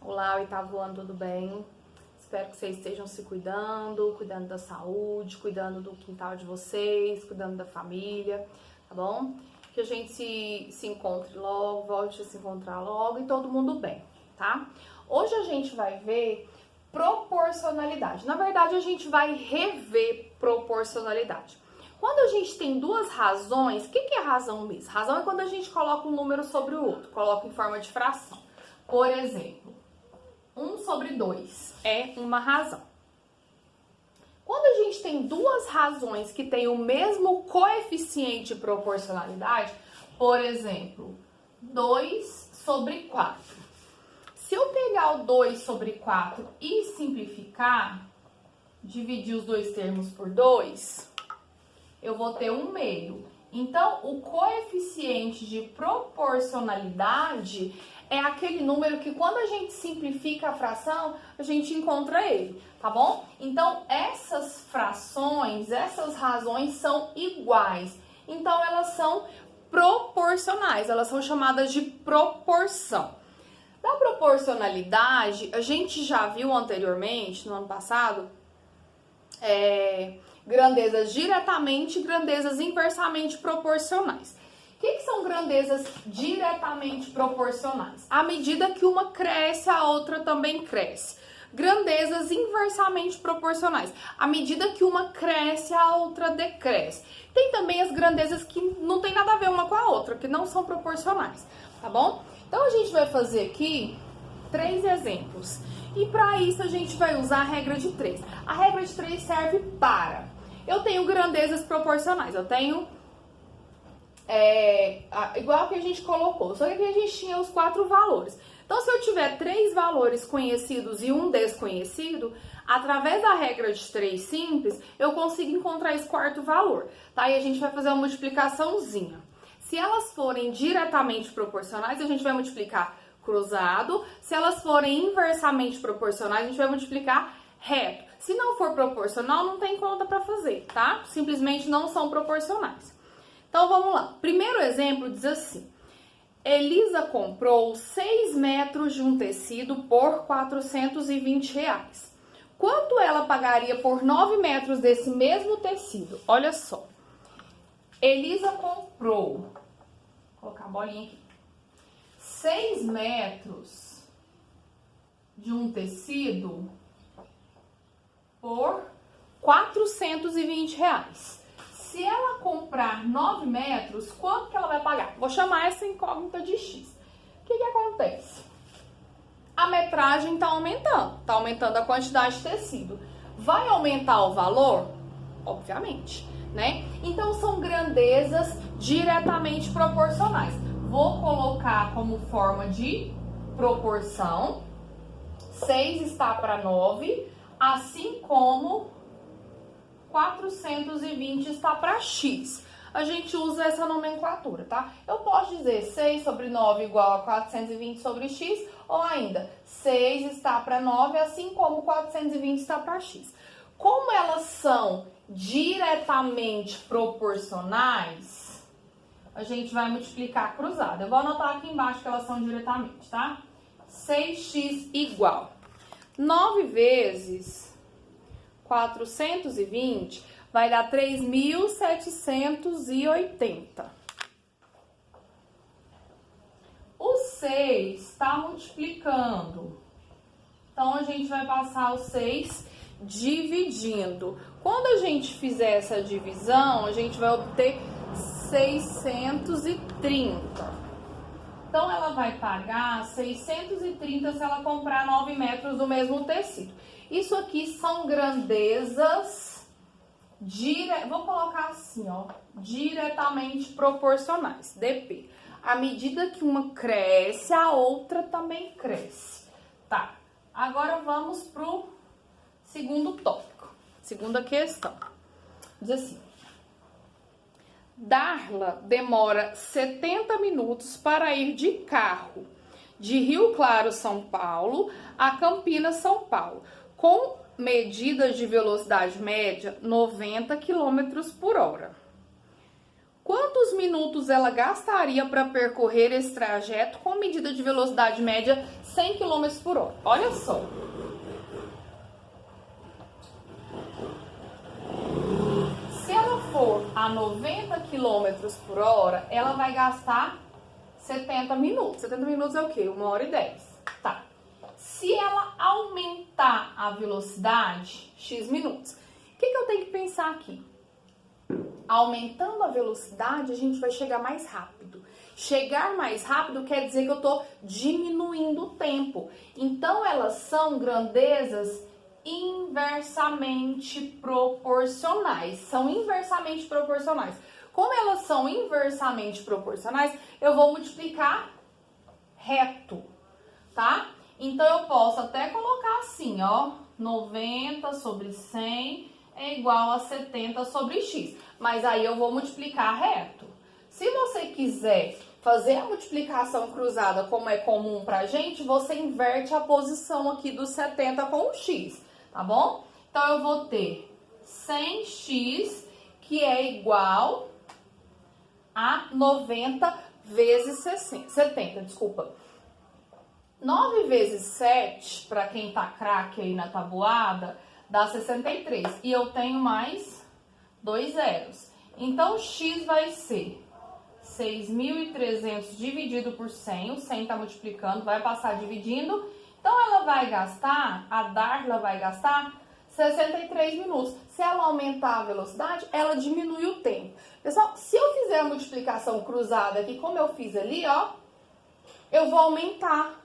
Olá, oitavo ano, tudo bem? Espero que vocês estejam se cuidando da saúde, cuidando do quintal de vocês, cuidando da família, tá bom? Que a gente se encontre logo, volte a se encontrar logo e todo mundo bem, tá? Hoje a gente vai ver proporcionalidade. Na verdade, a gente vai rever proporcionalidade. Quando a gente tem duas razões, o que é razão mesmo? Razão é quando a gente coloca um número sobre o outro, coloca em forma de fração. Por exemplo, 1 sobre 2 é uma razão. Quando a gente tem duas razões que têm o mesmo coeficiente de proporcionalidade, por exemplo, 2 sobre 4. Se eu pegar o 2 sobre 4 e simplificar, dividir os dois termos por 2, eu vou ter 1/2. Então, o coeficiente de proporcionalidade é aquele número que quando a gente simplifica a fração, a gente encontra ele, tá bom? Então, essas frações, essas razões são iguais. Então, elas são proporcionais, elas são chamadas de proporção. Da proporcionalidade, a gente já viu anteriormente, no ano passado, grandezas diretamente e grandezas inversamente proporcionais. O que são grandezas diretamente proporcionais? À medida que uma cresce, a outra também cresce. Grandezas inversamente proporcionais. À medida que uma cresce, a outra decresce. Tem também as grandezas que não tem nada a ver uma com a outra, que não são proporcionais, tá bom? Então, a gente vai fazer aqui 3 exemplos. E para isso, a gente vai usar a regra de 3. A regra de 3 serve para... Eu tenho grandezas proporcionais, eu tenho... igual que a gente colocou, só que aqui a gente tinha os 4 valores. Então, se eu tiver 3 valores conhecidos e um desconhecido, através da regra de 3 simples, eu consigo encontrar esse 4º valor, tá? E a gente vai fazer uma multiplicaçãozinha. Se elas forem diretamente proporcionais, a gente vai multiplicar cruzado. Se elas forem inversamente proporcionais, a gente vai multiplicar reto. Se não for proporcional, não tem conta para fazer, tá? Simplesmente não são proporcionais. Então, vamos lá. Primeiro exemplo diz assim: Elisa comprou 6 metros de um tecido por R$ 420. Quanto ela pagaria por 9 metros desse mesmo tecido? Olha só. Elisa comprou, vou colocar a bolinha aqui, 6 metros de um tecido por R$ 420. Se ela comprar 9 metros, quanto que ela vai pagar? Vou chamar essa incógnita de X. O que acontece? A metragem está aumentando a quantidade de tecido. Vai aumentar o valor? Obviamente, né? Então, são grandezas diretamente proporcionais. Vou colocar como forma de proporção. 6 está para 9, assim como 420 está para X. A gente usa essa nomenclatura, tá? Eu posso dizer 6 sobre 9 igual a 420 sobre X, ou ainda 6 está para 9, assim como 420 está para X. Como elas são diretamente proporcionais, a gente vai multiplicar cruzado. Eu vou anotar aqui embaixo que elas são diretamente, tá? 6x igual 9 vezes 420 vai dar 3.780. O 6 está multiplicando. Então, a gente vai passar o 6 dividindo. Quando a gente fizer essa divisão, a gente vai obter 630. Então, ela vai pagar 630 se ela comprar 9 metros do mesmo tecido. Isso aqui são grandezas, vou colocar assim, ó, diretamente proporcionais, DP. À medida que uma cresce, a outra também cresce. Tá, agora vamos pro segundo tópico, segunda questão. Diz assim: Darla demora 70 minutos para ir de carro de Rio Claro, São Paulo, a Campinas, São Paulo, com medidas de velocidade média 90 km por hora. Quantos minutos ela gastaria para percorrer esse trajeto com medida de velocidade média 100 km por hora? Olha só. Se ela for a 90 km por hora, ela vai gastar 70 minutos. 70 minutos é o quê? 1h10. Tá. Se ela aumentar a velocidade, X minutos. O que eu tenho que pensar aqui? Aumentando a velocidade, a gente vai chegar mais rápido. Chegar mais rápido quer dizer que eu estou diminuindo o tempo. Então, elas são grandezas inversamente proporcionais. São inversamente proporcionais. Como elas são inversamente proporcionais, eu vou multiplicar reto, tá? Então, eu posso até colocar assim, ó, 90 sobre 100 é igual a 70 sobre x. Mas aí eu vou multiplicar reto. Se você quiser fazer a multiplicação cruzada, como é comum pra gente, você inverte a posição aqui do 70 com o x, tá bom? Então, eu vou ter 100x, que é igual a 90 vezes 70, desculpa. 9 vezes 7, para quem tá craque aí na tabuada, dá 63. E eu tenho mais 2 zeros. Então, x vai ser 6.300 dividido por 100. O 100 tá multiplicando, vai passar dividindo. Então, ela vai gastar, a Darla vai gastar 63 minutos. Se ela aumentar a velocidade, ela diminui o tempo. Pessoal, se eu fizer a multiplicação cruzada aqui, como eu fiz ali, ó, eu vou aumentar.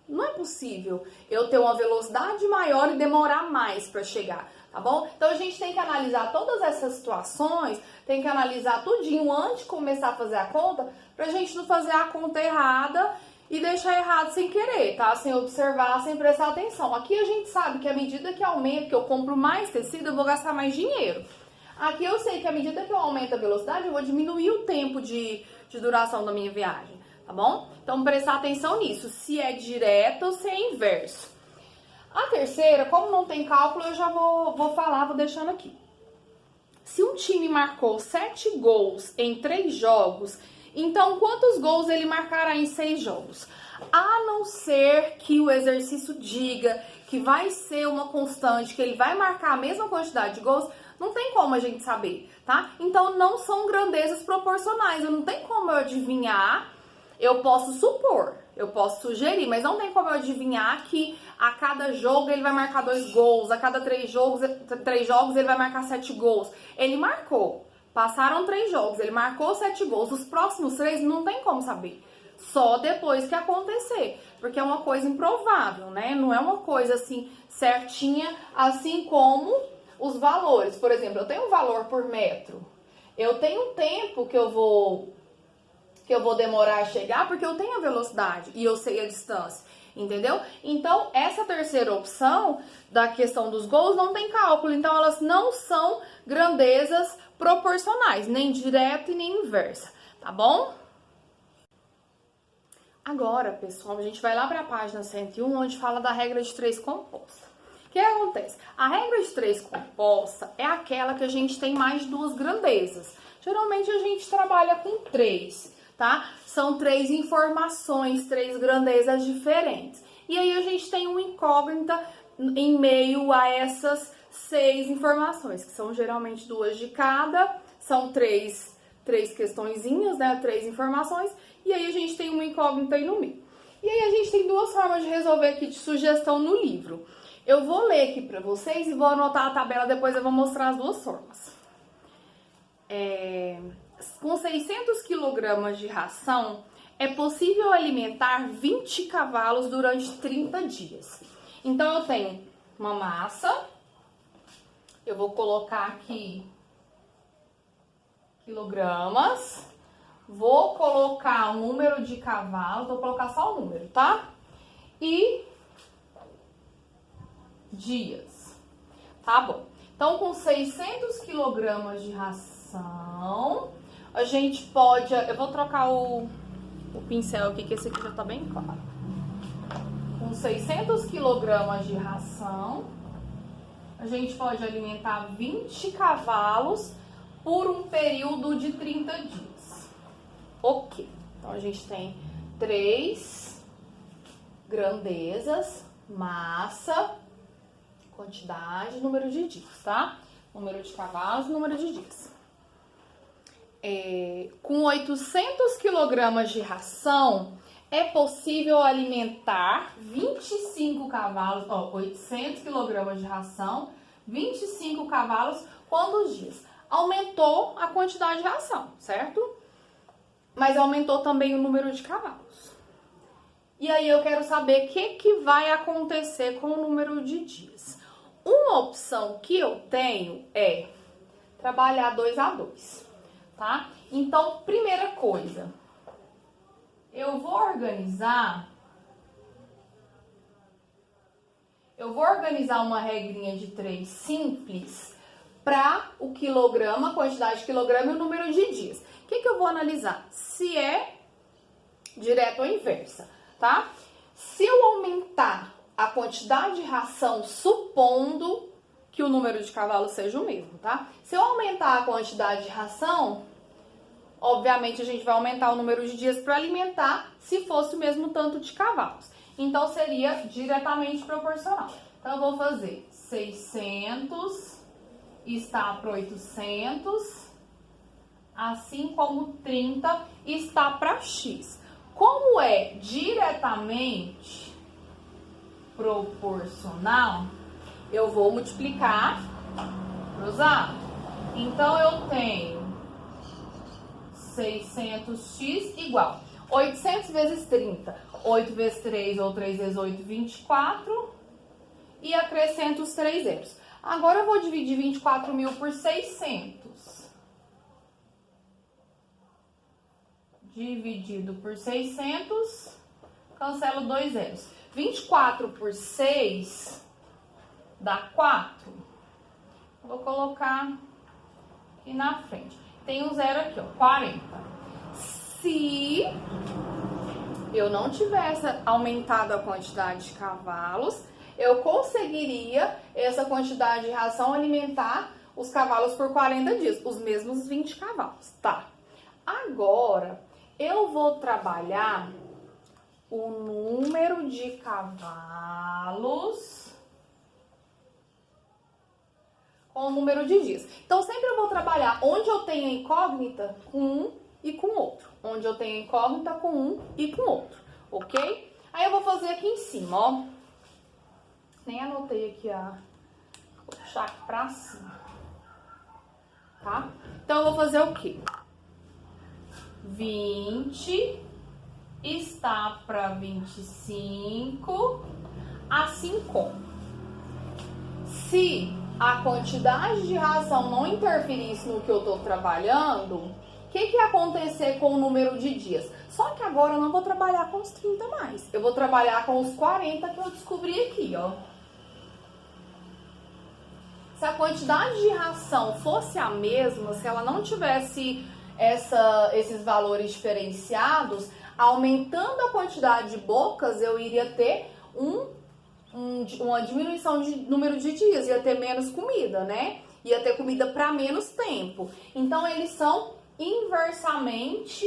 Não é possível eu ter uma velocidade maior e demorar mais para chegar, tá bom? Então, a gente tem que analisar todas essas situações, tem que analisar tudinho antes de começar a fazer a conta, pra gente não fazer a conta errada e deixar errado sem querer, tá? Sem observar, sem prestar atenção. Aqui a gente sabe que à medida que aumenta, que eu compro mais tecido, eu vou gastar mais dinheiro. Aqui eu sei que à medida que eu aumento a velocidade, eu vou diminuir o tempo de duração da minha viagem, tá bom? Então, prestar atenção nisso, se é direto ou se é inverso. A terceira, como não tem cálculo, eu já vou falar, vou deixando aqui. Se um time marcou 7 gols em 3 jogos, então quantos gols ele marcará em 6 jogos? A não ser que o exercício diga que vai ser uma constante, que ele vai marcar a mesma quantidade de gols, não tem como a gente saber, tá? Então, não são grandezas proporcionais, não tem como eu adivinhar. Eu posso supor, eu posso sugerir, mas não tem como eu adivinhar que a cada jogo ele vai marcar 2 gols, a cada 3 jogos ele vai marcar 7 gols. Ele marcou, passaram 3 jogos, ele marcou 7 gols, os próximos 3 não tem como saber. Só depois que acontecer, porque é uma coisa improvável, né? Não é uma coisa assim certinha, assim como os valores. Por exemplo, eu tenho um valor por metro, eu tenho um tempo que eu vou demorar a chegar, porque eu tenho a velocidade e eu sei a distância, entendeu? Então, essa terceira opção da questão dos gols não tem cálculo, então elas não são grandezas proporcionais, nem direta e nem inversa, tá bom? Agora, pessoal, a gente vai lá para a página 101, onde fala da regra de 3 composta. O que acontece? A regra de 3 composta é aquela que a gente tem mais 2 grandezas. Geralmente, a gente trabalha com 3, tá? São 3 informações, 3 grandezas diferentes. E aí, a gente tem uma incógnita em meio a essas 6 informações, que são geralmente 2 de cada, são 3 questõezinhas, né? 3 informações, e aí a gente tem uma incógnita aí no meio. E aí a gente tem 2 formas de resolver aqui de sugestão no livro. Eu vou ler aqui pra vocês e vou anotar a tabela, depois eu vou mostrar as 2 formas. Com 600 kg de ração, é possível alimentar 20 cavalos durante 30 dias. Então, eu tenho uma massa, eu vou colocar aqui quilogramas, vou colocar o número de cavalos, vou colocar só o número, tá? E dias, tá bom? Então, com 600 kg de ração, a gente pode... Eu vou trocar o pincel aqui, que esse aqui já tá bem claro. Com 600 kg de ração, a gente pode alimentar 20 cavalos por um período de 30 dias. Ok. Então, a gente tem 3 grandezas, massa, quantidade, número de dias, tá? Número de cavalos, número de dias. Com 800 kg de ração, é possível alimentar 25 cavalos, 800 kg de ração, 25 cavalos, quantos dias? Aumentou a quantidade de ração, certo? Mas aumentou também o número de cavalos. E aí eu quero saber o que vai acontecer com o número de dias. Uma opção que eu tenho é trabalhar 2 a 2, tá? Então, primeira coisa, eu vou organizar uma regrinha de 3 simples para o quilograma, a quantidade de quilograma e o número de dias. O que eu vou analisar? Se é direto ou inversa, tá? Se eu aumentar a quantidade de ração, supondo que o número de cavalos seja o mesmo, tá? Se eu aumentar a quantidade de ração, obviamente a gente vai aumentar o número de dias para alimentar se fosse o mesmo tanto de cavalos. Então, seria diretamente proporcional. Então, eu vou fazer 600 está para 800, assim como 30 está para X. Como é diretamente proporcional, eu vou multiplicar cruzado. Então, eu tenho 600x igual 800 vezes 30. 8 vezes 3 ou 3 vezes 8, 24. E acrescento os 3 zeros. Agora, eu vou dividir 24.000 por 600. Dividido por 600, cancelo 2 zeros. 24 por 6 dá 4. Vou colocar aqui na frente. Tem um zero aqui, ó, 40. Se eu não tivesse aumentado a quantidade de cavalos, eu conseguiria essa quantidade de ração alimentar os cavalos por 40 dias, os mesmos 20 cavalos, tá? Agora, eu vou trabalhar o número de cavalos com o número de dias. Então, sempre eu vou trabalhar onde eu tenho a incógnita com um e com outro. Onde eu tenho a incógnita com um e com outro, ok? Aí eu vou fazer aqui em cima, ó. Nem anotei aqui vou puxar aqui pra cima, tá? Então, eu vou fazer o quê? 20 está para 25, assim como. Se a quantidade de ração não interferisse no que eu tô trabalhando, o que ia acontecer com o número de dias? Só que agora eu não vou trabalhar com os 30 mais. Eu vou trabalhar com os 40 que eu descobri aqui, ó. Se a quantidade de ração fosse a mesma, se ela não tivesse esses valores diferenciados, aumentando a quantidade de bocas, eu iria ter uma diminuição de número de dias, ia ter menos comida, né? Ia ter comida para menos tempo. Então, eles são inversamente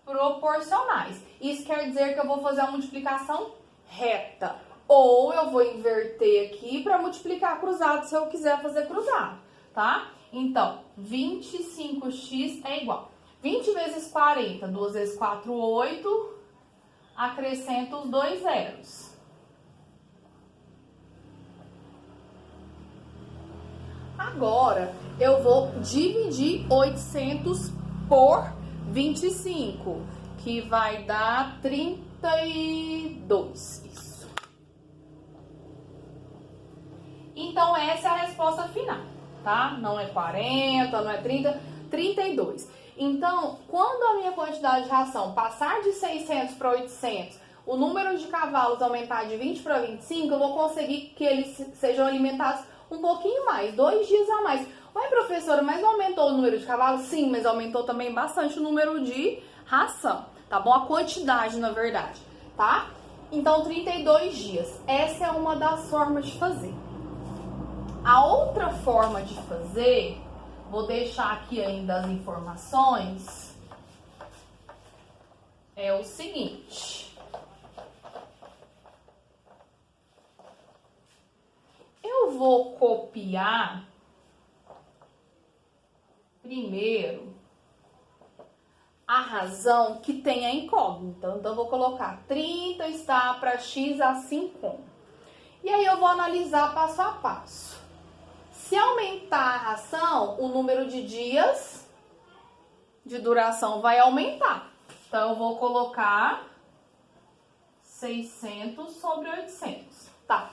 proporcionais. Isso quer dizer que eu vou fazer a multiplicação reta. Ou eu vou inverter aqui para multiplicar cruzado, se eu quiser fazer cruzado, tá? Então, 25x é igual. 20 vezes 40, 2 vezes 4, 8. Acrescento os 2 zeros. Agora, eu vou dividir 800 por 25, que vai dar 32. Isso. Então, essa é a resposta final, tá? Não é 40, não é 30, 32. Então, quando a minha quantidade de ração passar de 600 para 800, o número de cavalos aumentar de 20 para 25, eu vou conseguir que eles sejam alimentados um pouquinho mais, 2 dias a mais. Ué, professora, mas não aumentou o número de cavalos? Sim, mas aumentou também bastante o número de ração, tá bom? A quantidade, na verdade, tá? Então, 32 dias. Essa é uma das formas de fazer. A outra forma de fazer, vou deixar aqui ainda as informações, é o seguinte. Eu vou copiar primeiro a razão que tem a incógnita. Então, eu vou colocar 30 está para x assim como. E aí, eu vou analisar passo a passo. Se aumentar a ração, o número de dias de duração vai aumentar. Então, eu vou colocar 600 sobre 800. Tá.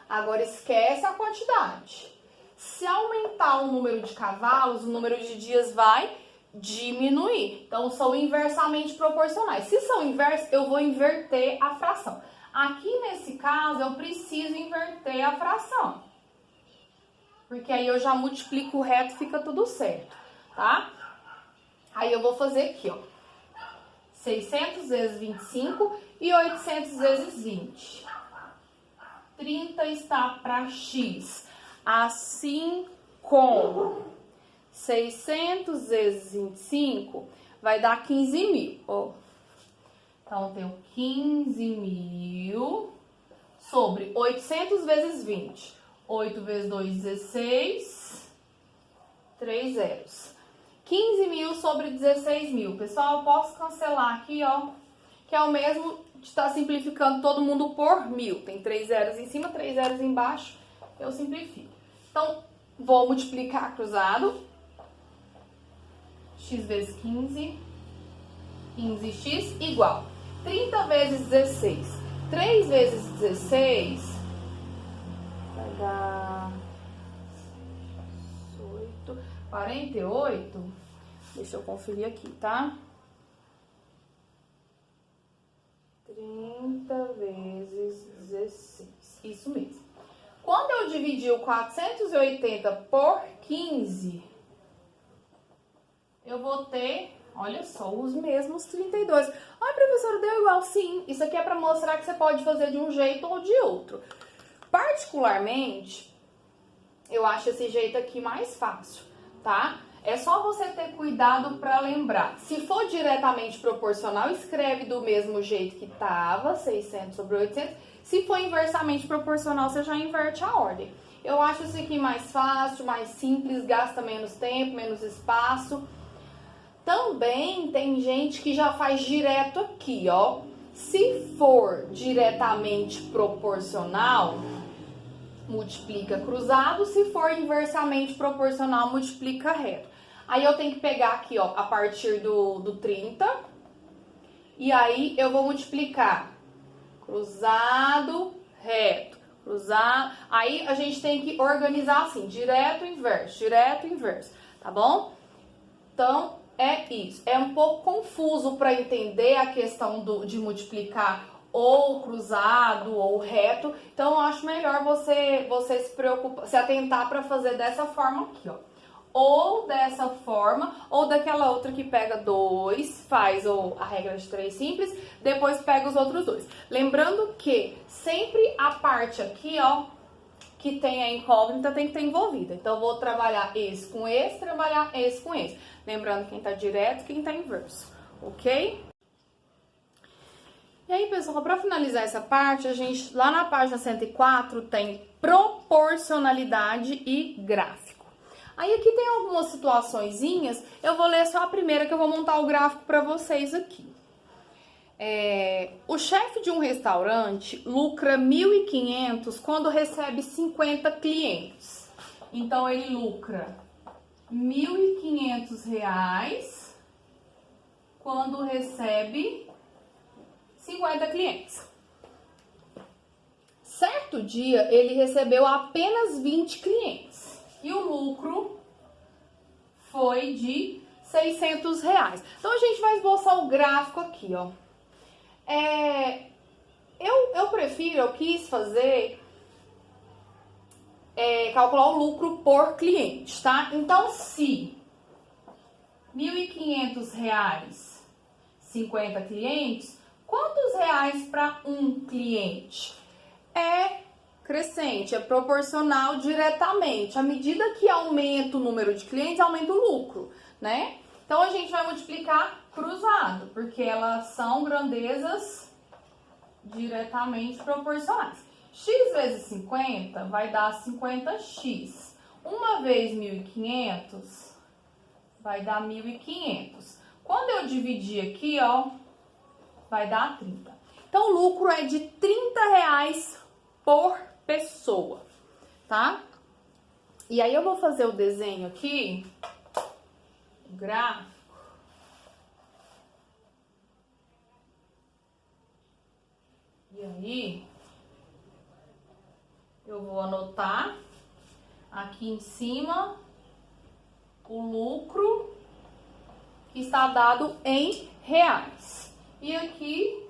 Agora, esquece a quantidade. Se aumentar o número de cavalos, o número de dias vai diminuir. Então, são inversamente proporcionais. Se são inversos, eu vou inverter a fração. Aqui, nesse caso, eu preciso inverter a fração. Porque aí eu já multiplico o reto e fica tudo certo, tá? Aí eu vou fazer aqui, ó. 600 vezes 25 e 800 vezes 20. 30 está para x. Assim como 600 vezes 25 vai dar 15 mil. Ó. Então, eu tenho 15 mil sobre 800 vezes 20. 8 vezes 2, 16. 3 zeros. 15 mil sobre 16 mil. Pessoal, eu posso cancelar aqui, ó. Que é o mesmo de estar simplificando todo mundo por mil. Tem 3 zeros em cima, 3 zeros embaixo. Eu simplifico. Então, vou multiplicar cruzado. X vezes 15. 15x igual. 30 vezes 16. 3 vezes 16 vai dar 8, 48. Deixa eu conferir aqui, tá? 30 vezes 16. Isso mesmo. Quando eu dividir o 480 por 15, eu vou ter, olha só, os mesmos 32. Ai, professora, deu igual? Sim. Isso aqui é para mostrar que você pode fazer de um jeito ou de outro. Particularmente, eu acho esse jeito aqui mais fácil, tá? É só você ter cuidado para lembrar. Se for diretamente proporcional, escreve do mesmo jeito que estava, 600 sobre 800. Se for inversamente proporcional, você já inverte a ordem. Eu acho isso aqui mais fácil, mais simples, gasta menos tempo, menos espaço. Também tem gente que já faz direto aqui, ó. Se for diretamente proporcional, multiplica cruzado. Se for inversamente proporcional, multiplica reto. Aí eu tenho que pegar aqui, ó, a partir do 30. E aí eu vou multiplicar cruzado, reto, cruzado. Aí a gente tem que organizar assim, direto, inverso, tá bom? Então, é isso. É um pouco confuso para entender a questão de multiplicar ou cruzado ou reto. Então, eu acho melhor você se atentar para fazer dessa forma aqui, ó. Ou dessa forma, ou daquela outra que pega 2, faz a regra de 3 simples, depois pega os outros 2. Lembrando que sempre a parte aqui, ó, que tem a incógnita tem que estar envolvida. Então, eu vou trabalhar esse com esse, trabalhar esse com esse. Lembrando quem tá direto e quem tá inverso, ok? E aí, pessoal, para finalizar essa parte, a gente, lá na página 104, tem proporcionalidade e gráfico. Aí aqui tem algumas situaçõezinhas, eu vou ler só a primeira que eu vou montar o gráfico para vocês aqui. O chefe de um restaurante lucra 1.500 quando recebe 50 clientes. Então, ele lucra R$1.500 quando recebe 50 clientes. Certo dia, ele recebeu apenas 20 clientes. E o lucro foi de R$600. Então, a gente vai esboçar o gráfico aqui, ó. Eu quis fazer, calcular o lucro por cliente, tá? Então, se R$1.500, 50 clientes, quantos reais para um cliente? É crescente, é proporcional diretamente. À medida que aumenta o número de clientes, aumenta o lucro, né? Então, a gente vai multiplicar cruzado, porque elas são grandezas diretamente proporcionais. X vezes 50 vai dar 50x. 1 vezes 1.500 vai dar 1.500. Quando eu dividir aqui, ó, vai dar 30. Então, o lucro é de R$30 por pessoa, tá? E aí, eu vou fazer o desenho aqui, o gráfico. E aí, eu vou anotar aqui em cima o lucro que está dado em reais. E aqui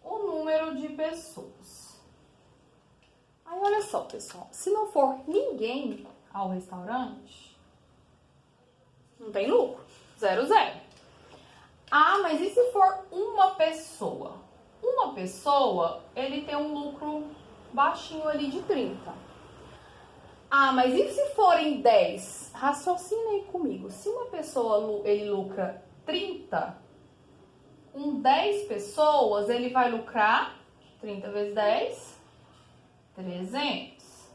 o número de pessoas. Aí, olha só, pessoal, se não for ninguém ao restaurante, não tem lucro, 0, 0. Ah, mas e se for uma pessoa? Uma pessoa, ele tem um lucro baixinho ali de 30. Ah, mas e se forem 10? Raciocina aí comigo. Se uma pessoa, ele lucra 30, com 10 pessoas, ele vai lucrar 30 vezes 10, 300.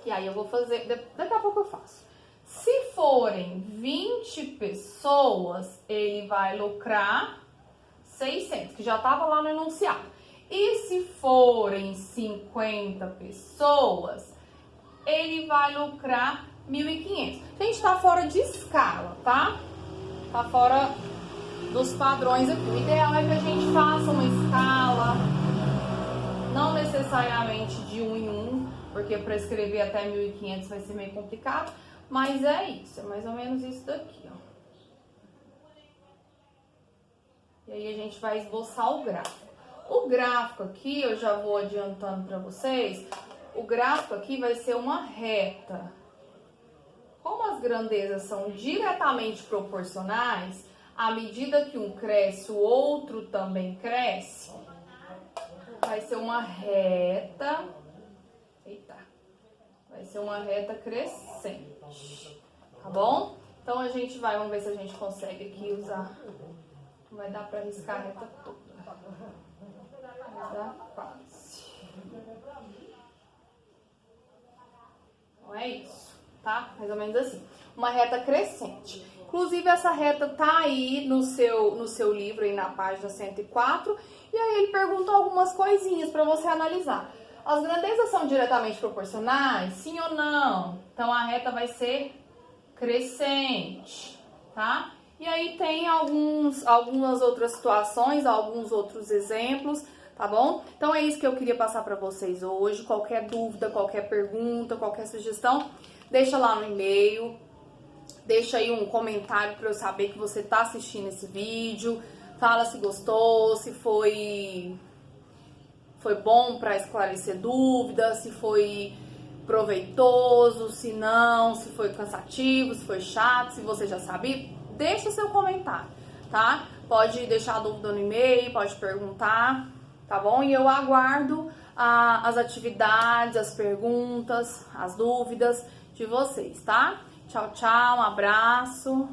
E aí eu vou fazer, daqui a pouco eu faço. Se forem 20 pessoas, ele vai lucrar 600, que já estava lá no enunciado. E se forem 50 pessoas, ele vai lucrar 1.500. A gente tá fora de escala, tá? Tá fora dos padrões aqui. O ideal é que a gente faça uma escala, não necessariamente de 1 em 1, porque para escrever até 1.500 vai ser meio complicado, mas é isso, é mais ou menos isso daqui, ó. E aí a gente vai esboçar o gráfico. O gráfico aqui, eu já vou adiantando para vocês, o gráfico aqui vai ser uma reta. Como as grandezas são diretamente proporcionais, à medida que um cresce, o outro também cresce, vai ser uma reta, vai ser uma reta crescente, tá bom? Então a gente vai, vamos ver se a gente consegue aqui usar, não vai dar para riscar a reta toda, mas dá quase. Então é isso, tá? Mais ou menos assim, uma reta crescente. Inclusive, essa reta tá aí no seu livro, aí na página 104. E aí ele pergunta algumas coisinhas para você analisar. As grandezas são diretamente proporcionais? Sim ou não? Então, a reta vai ser crescente, tá? E aí tem algumas outras situações, alguns outros exemplos, tá bom? Então, é isso que eu queria passar para vocês hoje. Qualquer dúvida, qualquer pergunta, qualquer sugestão, deixa lá no e-mail. Deixa aí um comentário para eu saber que você tá assistindo esse vídeo. Fala se gostou, se foi bom para esclarecer dúvidas, se foi proveitoso, se não, se foi cansativo, se foi chato, se você já sabe. Deixa o seu comentário, tá? Pode deixar a dúvida no e-mail, pode perguntar, tá bom? E eu aguardo as atividades, as perguntas, as dúvidas de vocês, tá? Tchau, tchau, um abraço.